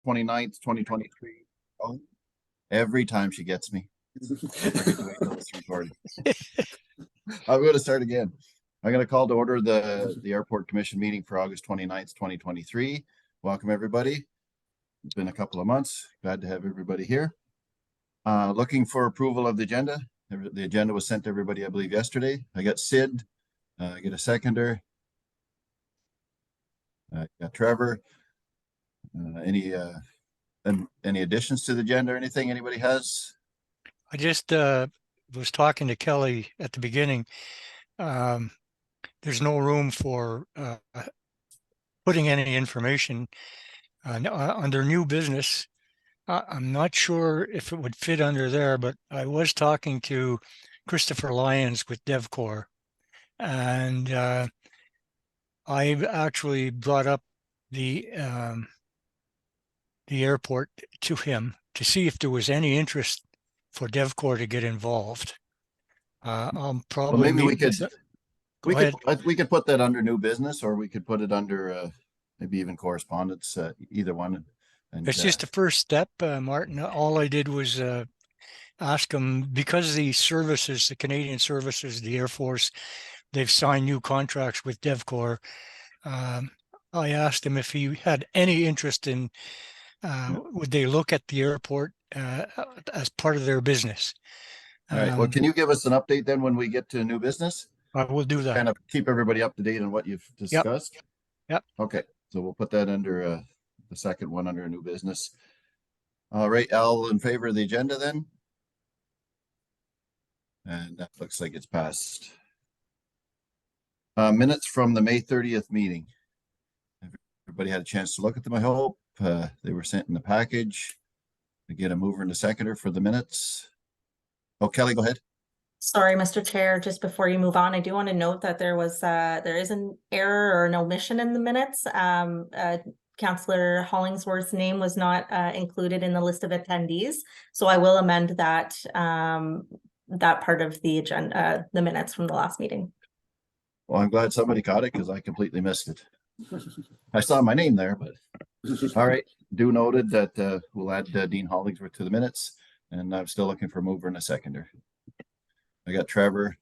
29th, 2023. Oh, every time she gets me. I forget to wait till it's recorded. I'm going to start again. I'm going to call to order the Airport Commission meeting for August 29th, 2023. Welcome, everybody. It's been a couple of months. Glad to have everybody here. Looking for approval of the agenda. The agenda was sent to everybody, I believe, yesterday. I got Sid. I get a seconder. I got Trevor. Any additions to the agenda or anything anybody has? I just was talking to Kelly at the beginning. There's no room for putting any information under new business. I'm not sure if it would fit under there, but I was talking to Christopher Lyons with DevCore, and I've actually brought up the airport to him to see if there was any interest for DevCore to get involved. I'll probably maybe we could put that under new business, or we could put it under maybe even correspondence, either one. And it's just the first step, Martin. All I did was ask him, because the services, the Canadian services, the Air Force, they've signed new contracts with DevCore. I asked him if he had any interest in would they look at the airport as part of their business. All right. Well, can you give us an update then when we get to new business? I will do that. Kind of keep everybody up to date on what you've discussed. Yep. Okay. So we'll put that under the second one under new business. All right. Al, in favor of the agenda then? And that looks like it's passed. Minutes from the May 30th meeting. Everybody had a chance to look at them, I hope. They were sent in the package. I get a mover and a seconder for the minutes. Oh, Kelly, go ahead. Sorry, Mr. Chair, just before you move on, I do want to note that there is an error or an omission in the minutes. Councillor Hollingsworth's name was not included in the list of attendees, so I will amend that that part of the agenda, the minutes from the last meeting. Well, I'm glad somebody caught it because I completely missed it. I saw my name there, but all right. Do noted that we'll add Dean Hollingsworth to the minutes, and I'm still looking for a mover and a seconder. I got Trevor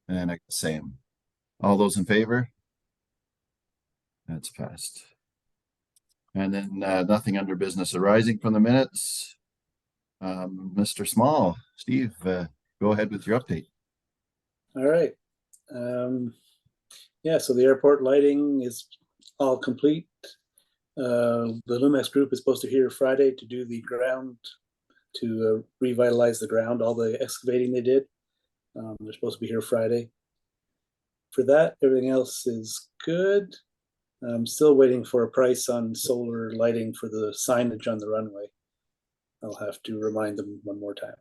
and I got Sam. All those in favor? That's passed. And then nothing under business arising from the minutes. Mr. Small, Steve, go ahead with your update. All right. Yeah, so the airport lighting is all complete. The Lumex group is supposed to here Friday to do the ground, to revitalize the ground, all the excavating they did. They're supposed to be here Friday. For that, everything else is good. I'm still waiting for a price on solar lighting for the signage on the runway. I'll have to remind them one more time.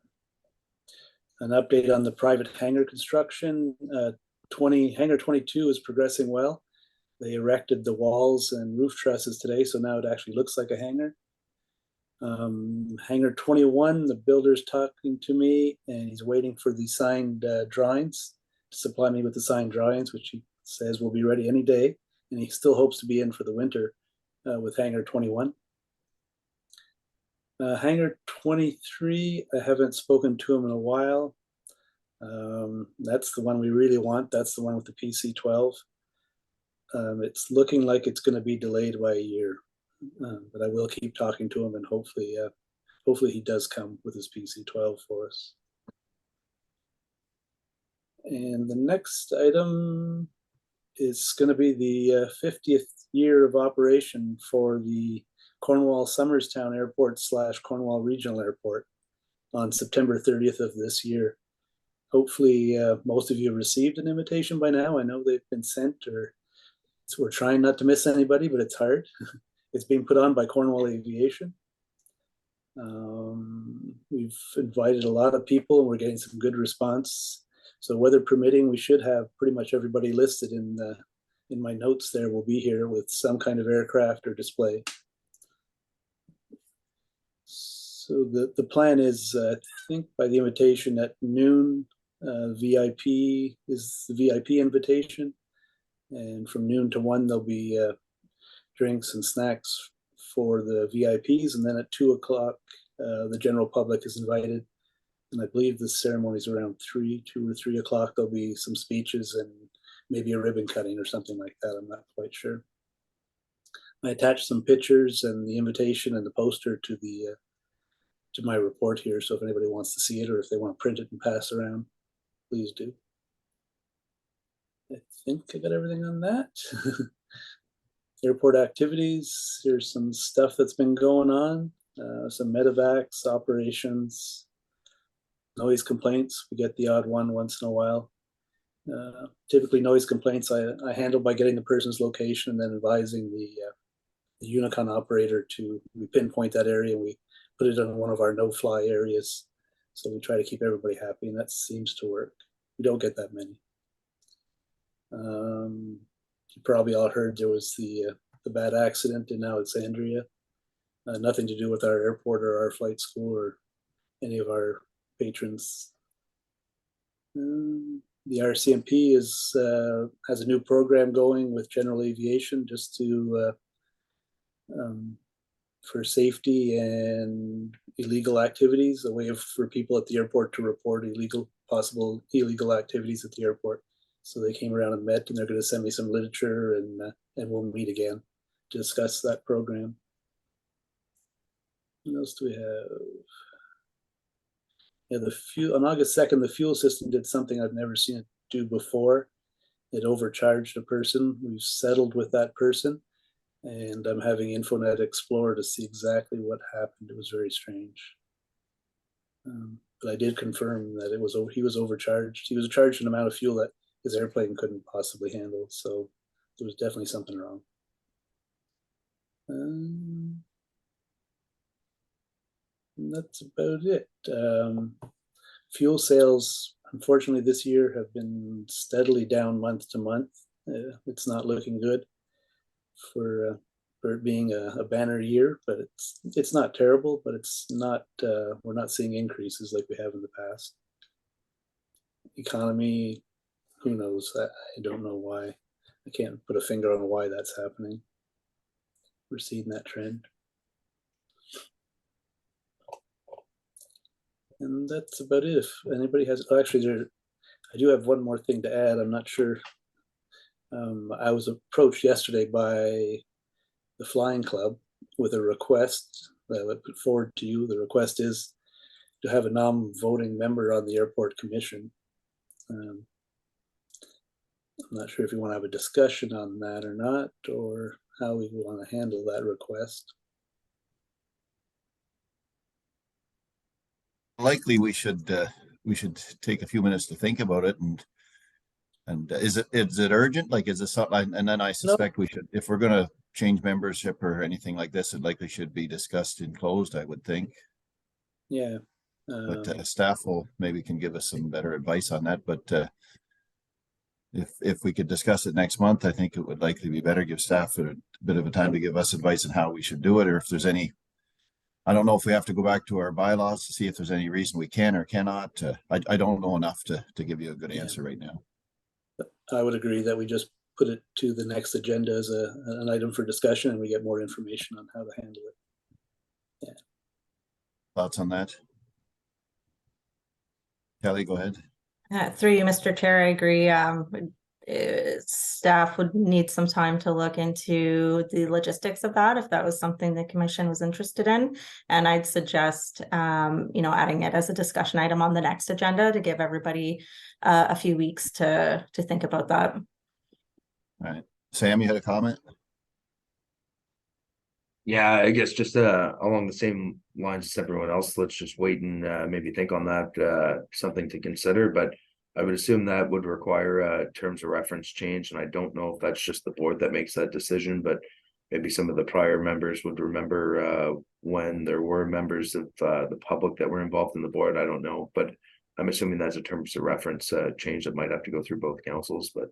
An update on the private hangar construction. Hangar 22 is progressing well. They erected the walls and roof trusses today, so now it actually looks like a hangar. Hangar 21, the builder's talking to me, and he's waiting for the signed drawings to supply me with the signed drawings, which he says will be ready any day, and he still hopes to be in for the winter with Hangar 21. Hangar 23, I haven't spoken to him in a while. That's the one we really want. That's the one with the PC-12. It's looking like it's going to be delayed by a year, but I will keep talking to him, and hopefully he does come with his PC-12 for us. And the next item is going to be the 50th year of operation for the Cornwall Somerstown Airport / Cornwall Regional Airport on September 30th of this year. Hopefully most of you have received an invitation by now. I know they've been sent, so we're trying not to miss anybody, but it's hard. It's being put on by Cornwall Aviation. We've invited a lot of people and we're getting some good response. So weather permitting, we should have pretty much everybody listed in my notes there will be here with some kind of aircraft or display. So the plan is, I think by the invitation at noon, VIP is the VIP invitation. And from noon to 1, there'll be drinks and snacks for the VIPs, and then at 2 o'clock, the general public is invited. And I believe the ceremony's around 2 or 3 o'clock. There'll be some speeches and maybe a ribbon cutting or something like that. I'm not quite sure. I attached some pictures and the invitation and the poster to the to my report here. So if anybody wants to see it, or if they want to print it and pass around, please do. I think I got everything on that. Airport activities. Here's some stuff that's been going on. Some medevacs operations. Noise complaints. We get the odd one once in a while. Typically, noise complaints I handle by getting the person's location and then advising the Unicon operator to pinpoint that area, and we put it on one of our no-fly areas. So we try to keep everybody happy, and that seems to work. We don't get that many. You probably all heard there was the bad accident in Alexandria. Nothing to do with our airport or our flight school or any of our patrons. The RCMP has a new program going with General Aviation just to for safety and illegal activities, a way for people at the airport to report possible illegal activities at the airport. So they came around and met, and they're going to send me some literature, and we'll meet again to discuss that program. What else do we have? Yeah, on August 2nd, the fuel system did something I've never seen it do before. It overcharged a person. We've settled with that person, and I'm having Infonet explore to see exactly what happened. It was very strange. But I did confirm that he was overcharged. He was charged an amount of fuel that his airplane couldn't possibly handle. So there was definitely something wrong. And that's about it. Fuel sales, unfortunately, this year have been steadily down month to month. It's not looking good for it being a banner year, but it's not terrible, but it's not. We're not seeing increases like we have in the past. Economy, who knows? I don't know why. I can't put a finger on why that's happening. We're seeing that trend. And that's about it. If anybody has, actually, I do have one more thing to add. I'm not sure. I was approached yesterday by the Flying Club with a request that I would put forward to you. The request is to have a non-voting member on the airport commission. I'm not sure if you want to have a discussion on that or not, or how we want to handle that request. Likely we should take a few minutes to think about it, and is it urgent? Like, is this something? And then I suspect we should, if we're going to change membership or anything like this, it likely should be discussed in closed, I would think. Yeah. But staff maybe can give us some better advice on that. But if we could discuss it next month, I think it would likely be better. Give staff a bit of a time to give us advice on how we should do it, or if there's any. I don't know if we have to go back to our bylaws to see if there's any reason we can or cannot. I don't know enough to give you a good answer right now. I would agree that we just put it to the next agenda as an item for discussion, and we get more information on how to handle it. Yeah. Thoughts on that? Kelly, go ahead. Through you, Mr. Chair, I agree. Staff would need some time to look into the logistics of that, if that was something the commission was interested in. And I'd suggest, adding it as a discussion item on the next agenda to give everybody a few weeks to think about that. All right. Sam, you had a comment? Yeah, I guess just along the same lines as everyone else, let's just wait and maybe think on that, something to consider. But I would assume that would require terms of reference change, and I don't know if that's just the board that makes that decision, but maybe some of the prior members would remember when there were members of the public that were involved in the board. I don't know, but I'm assuming that's a terms of reference change that might have to go through both councils, but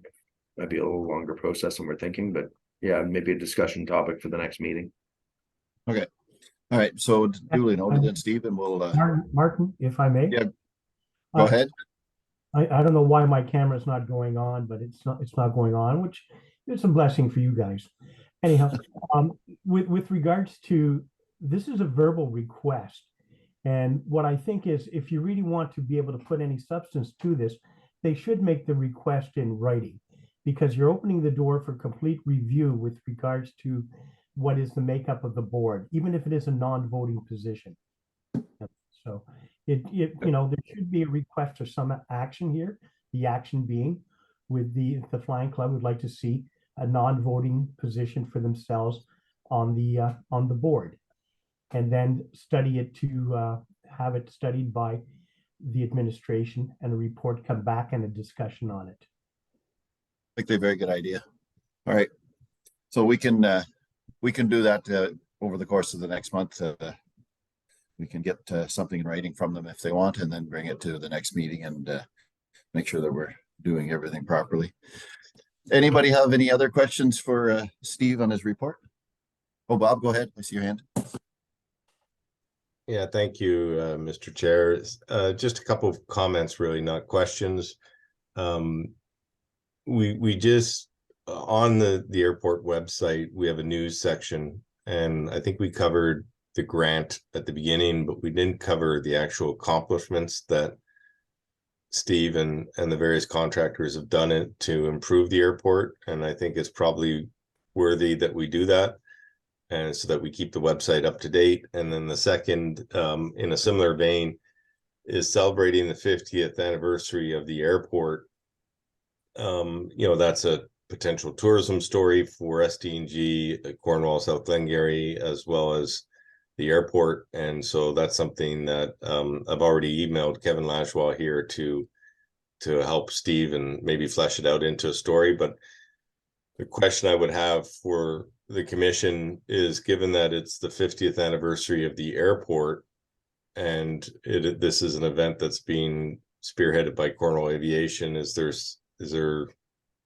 might be a little longer process than we're thinking. But yeah, maybe a discussion topic for the next meeting. Okay. All right. So duly noted then, Stephen. We'll Martin, if I may. Yeah. Go ahead. I don't know why my camera's not going on, but it's not going on, which is a blessing for you guys. Anyhow, with regards to, this is a verbal request. And what I think is, if you really want to be able to put any substance to this, they should make the request in writing, because you're opening the door for complete review with regards to what is the makeup of the board, even if it is a non-voting position. So you know, there should be a request for some action here. The action being, with the Flying Club would like to see a non-voting position for themselves on the board, and then study it to have it studied by the administration and a report come back and a discussion on it. I think they're a very good idea. All right. So we can do that over the course of the next month. We can get something in writing from them if they want, and then bring it to the next meeting and make sure that we're doing everything properly. Anybody have any other questions for Steve on his report? Oh, Bob, go ahead. I see your hand. Yeah, thank you, Mr. Chair. Just a couple of comments, really, not questions. We just, on the airport website, we have a news section, and I think we covered the grant at the beginning, but we didn't cover the actual accomplishments that Steve and the various contractors have done it to improve the airport. And I think it's probably worthy that we do that, and so that we keep the website up to date. And then the second, in a similar vein, is celebrating the 50th anniversary of the airport. You know, that's a potential tourism story for SDNG, Cornwall, South Glengarry, as well as the airport. And so that's something that I've already emailed Kevin Lashwell here to help Steve and maybe flesh it out into a story. But the question I would have for the commission is, given that it's the 50th anniversary of the airport, and this is an event that's being spearheaded by Cornwall Aviation, is there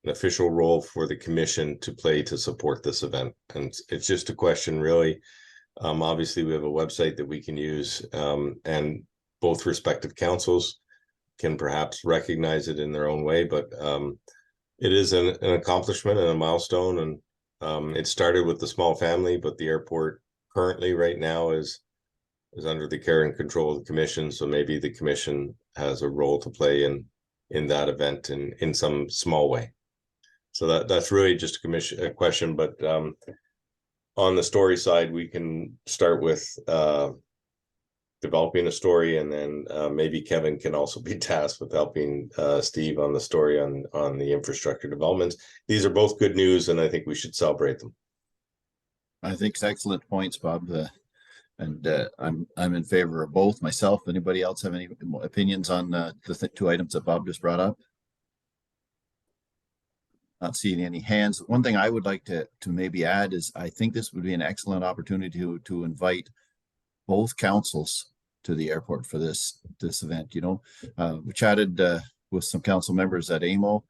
an official role for the commission to play to support this event? And it's just a question, really. Obviously, we have a website that we can use, and both respective councils can perhaps recognize it in their own way, but it is an accomplishment and a milestone. And it started with the small family, but the airport currently right now is under the care and control of the commission. So maybe the commission has a role to play in that event in some small way. So that's really just a question. But on the story side, we can start with developing a story, and then maybe Kevin can also be tasked with helping Steve on the story on the infrastructure developments. These are both good news, and I think we should celebrate them. I think it's excellent points, Bob. And I'm in favor of both myself. Anybody else have any opinions on the two items that Bob just brought up? Not seeing any hands. One thing I would like to maybe add is, I think this would be an excellent opportunity to invite both councils to the airport for this event. You know, we chatted with some council members at AMO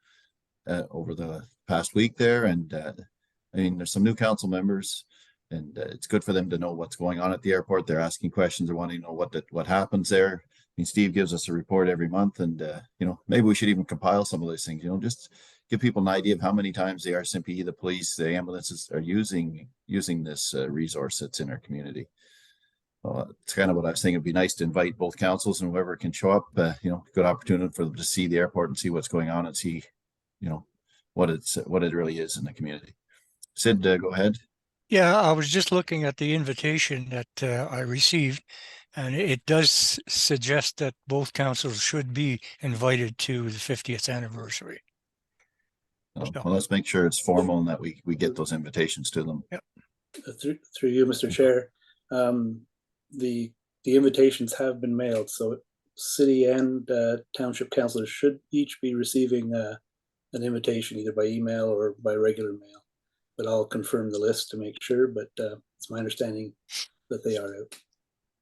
over the past week there, and I mean, there's some new council members, and it's good for them to know what's going on at the airport. They're asking questions, they're wanting to know what happens there. I mean, Steve gives us a report every month, and you know, maybe we should even compile some of those things. You know, just give people an idea of how many times the RCMP, the police, the ambulances are using this resource that's in our community. It's kind of what I was thinking. It'd be nice to invite both councils, and whoever can show up, you know, good opportunity for them to see the airport and see what's going on, and see, you know, what it really is in the community. Sid, go ahead. Yeah, I was just looking at the invitation that I received, and it does suggest that both councils should be invited to the 50th anniversary. Well, let's make sure it's formal and that we get those invitations to them. Yep. Through you, Mr. Chair, the invitations have been mailed, so city and township councilors should each be receiving an invitation either by email or by regular mail. But I'll confirm the list to make sure, but it's my understanding that they are out.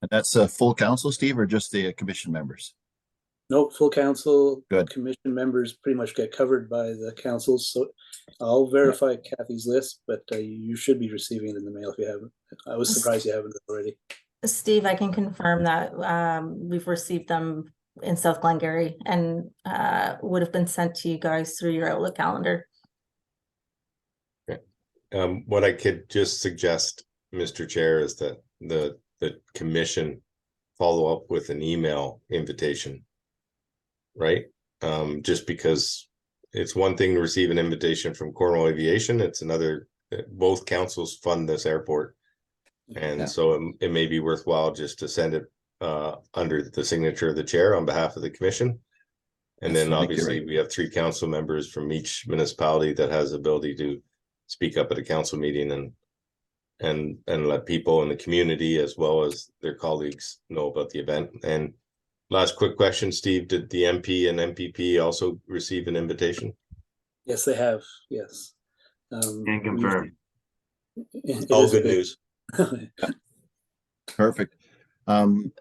And that's a full council, Steve, or just the commission members? No, full council. Good. Commission members pretty much get covered by the councils. So I'll verify Kathy's list, but you should be receiving it in the mail if you haven't. I was surprised you haven't already. Steve, I can confirm that we've received them in South Glengarry, and would have been sent to you guys through your Outlook calendar. What I could just suggest, Mr. Chair, is that the commission follow up with an email invitation. Right? Just because it's one thing to receive an invitation from Cornwall Aviation, it's another, both councils fund this airport. And Yeah. so it may be worthwhile just to send it under the signature of the chair on behalf of the commission. And Yes, then I think you're obviously right. we have 3 council members from each municipality that has the ability to speak up at a council meeting and let people in the community as well as their colleagues know about the event. And last quick question, Steve, did the MP and MPP also receive an invitation? Yes, they have. Yes. Can confirm. It All is good big. news. Perfect.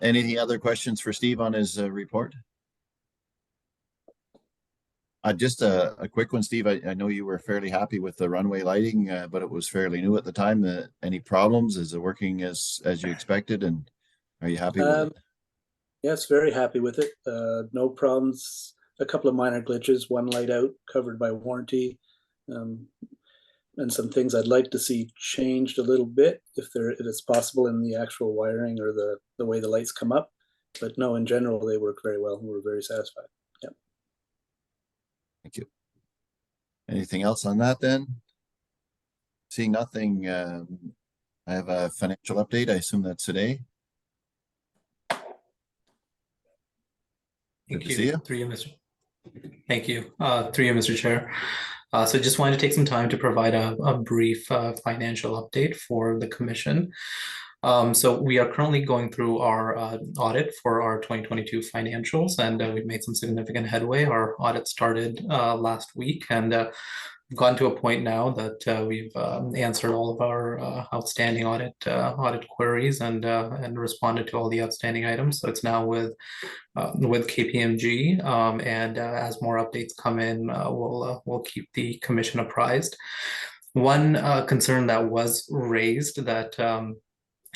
Any other questions for Steve on his report? Just a quick one, Steve. I know you were fairly happy with the runway lighting, but it was fairly new at the time. Any problems? Is it working as you expected? And are you happy with it? Yes, very happy with it. No problems. A couple of minor glitches, one light out covered by warranty. And some things I'd like to see changed a little bit if it's possible in the actual wiring or the way the lights come up. But no, in general, they work very well. We're very satisfied. Yeah. Thank you. Anything else on that then? Seeing nothing, I have a financial update. I assume that's today. Good Thank to see you. Through you, Mr. Thank you. Through you, Mr. Chair. So just wanted to take some time to provide a brief financial update for the commission. So we are currently going through our audit for our 2022 financials, and we've made some significant headway. Our audit started last week, and we've gotten to a point now that we've answered all of our outstanding audit queries and responded to all the outstanding items. So it's now with KPMG, and as more updates come in, we'll keep the commission apprised. One concern that was raised that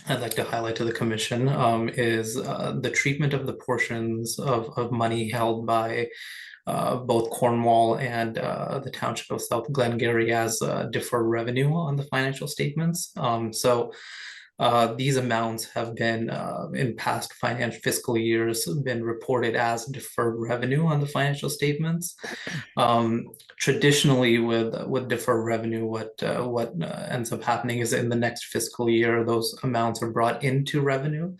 I'd like to highlight to the commission is the treatment of the portions of money held by both Cornwall and the Township of South Glengarry as deferred revenue on the financial statements. So these amounts have been in past fiscal years been reported as deferred revenue on the financial statements. Traditionally, with deferred revenue, what ends up happening is in the next fiscal year, those amounts are brought into revenue,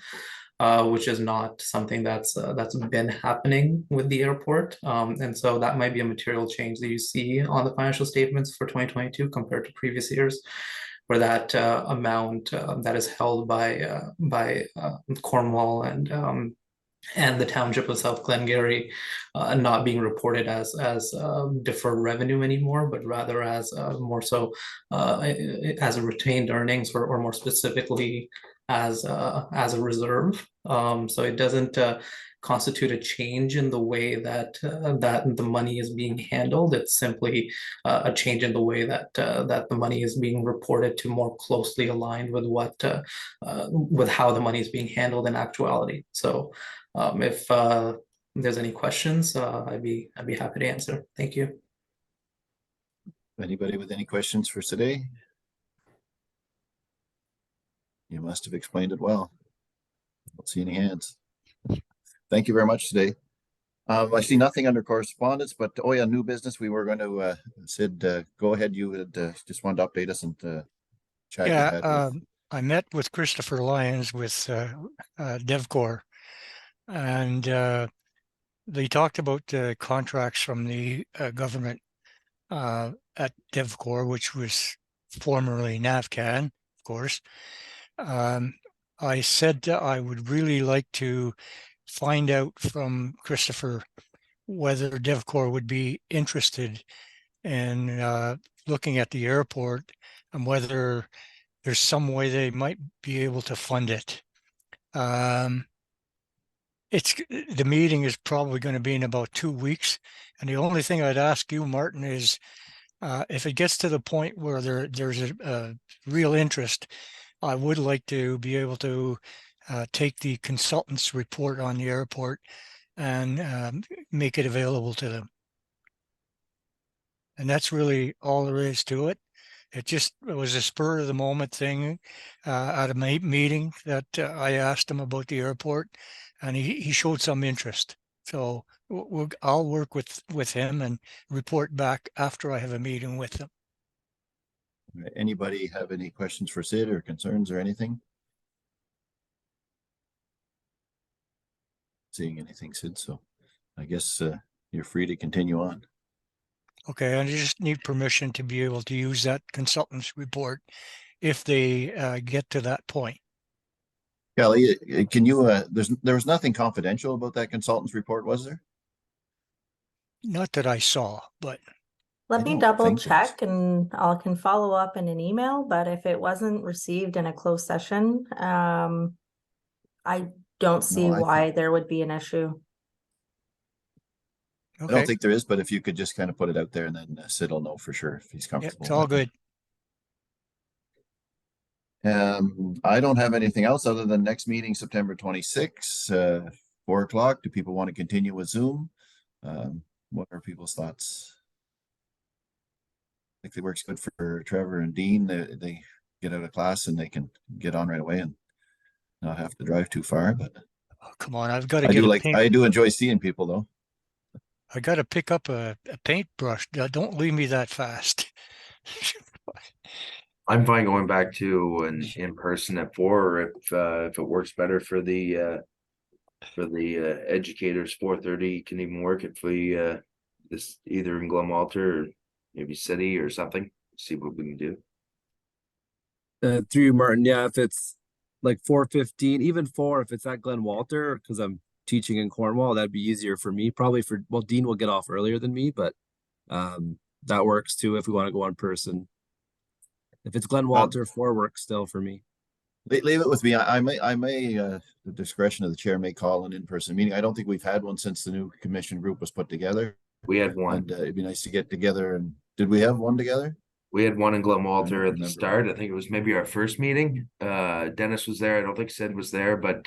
which is not something that's been happening with the airport. And so that might be a material change that you see on the financial statements for 2022 compared to previous years, where that amount that is held by Cornwall and the Township of South Glengarry not being reported as deferred revenue anymore, but rather as more so as a retained earnings, or more specifically as a reserve. So it doesn't constitute a change in the way that that the money is being handled. It's simply a change in the way that that the money is being reported to more closely aligned with what with how the money is being handled in actuality. So if there's any questions, I'd be happy to answer. Thank you. Anybody with any questions for today? You must have explained it well. Don't see any hands. Thank you very much today. I see nothing under correspondence, but oh yeah, new business. We were going to Sid, go ahead. You had just wanted to update us and chat. Yeah, I met with Christopher Lyons with DevCorp, and they talked about contracts from the government at DevCorp, which was formerly NAVCAN, of course. I said I would really like to find out from Christopher whether DevCorp would be interested in looking at the airport and whether there's some way they might be able to fund it. The meeting is probably going to be in about 2 weeks, and the only thing I'd ask you, Martin, is if it gets to the point where there's a real interest, I would like to be able to take the consultant's report on the airport and make it available to them. And that's really all there is to it. It was a spur of the moment thing at a meeting that I asked him about the airport, and he showed some interest. So I'll work with him and report back after I have a meeting with him. Anybody have any questions for Sid or concerns or anything? Seeing anything, Sid, so I guess you're free to continue on. Okay, I just need permission to be able to use that consultant's report if they get to that point. Kelly, can you, there was nothing confidential about that consultant's report, was there? Not that I saw, but Let I me don't double think there's- check and I can follow up in an email, but if it wasn't received in a closed session, I don't see I why there would be an issue. I okay, don't think there is, but if you could just kind of put it out there and then Sid will know for sure if he's yeah, comfortable. it's all with it. good. I don't have anything else other than next meeting, September 26th, 4 o'clock. Do people want to continue with Zoom? What are people's thoughts? I think it works good for Trevor and Dean. They get out of class and they can get on right away and not have to drive too far, but Oh, come on, I've got to I get do a like, paint. I do enjoy seeing people though. I got to pick up a paintbrush. Don't leave me that fast. I'm fine going back to an in person at 4, if it works better for the educators. 4:30 can even work if we this either in Glen Walter or maybe City or something. See what we can do. Through you, Martin, yeah, if it's like 4:15, even 4, if it's at Glen Walter, because I'm teaching in Cornwall, that'd be easier for me. Probably well, Dean will get off earlier than me, but that works too if we want to go in person. If it's Glen Walter, 4 works still for me. Leave it with me. I may, the discretion of the chair may call an in-person meeting. I don't think we've had one since the new commission group was put together. We had one. And it'd be nice to get together. And did we have one together? We had one in Glen Walter at the remember. start. I think it was maybe our first meeting. Dennis was there. I don't think Sid was there, but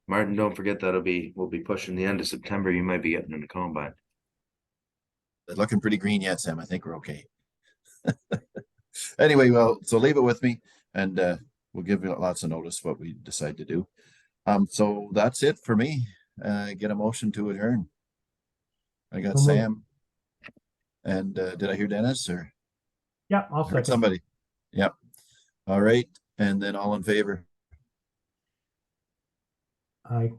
Martin, don't forget we'll be pushing the end of September. You might be getting in the combine. They're looking pretty green yet, Sam. I think we're okay. Anyway, well, so leave it with me and we'll give you lots of notice what we decide to do. So that's it for me. Get a motion to adjourn. I got So moved. Sam. And did I hear Dennis or? Yeah, I'll I heard second. somebody. Yep. All right. And then all in favor. Aye.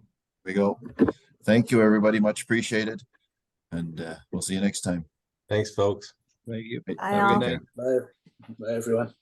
We go. Thank you, everybody. Much appreciated. And we'll see you next time. Thanks, folks. Thank you. Right, Bye, have a all. good day. Bye, bye, everyone.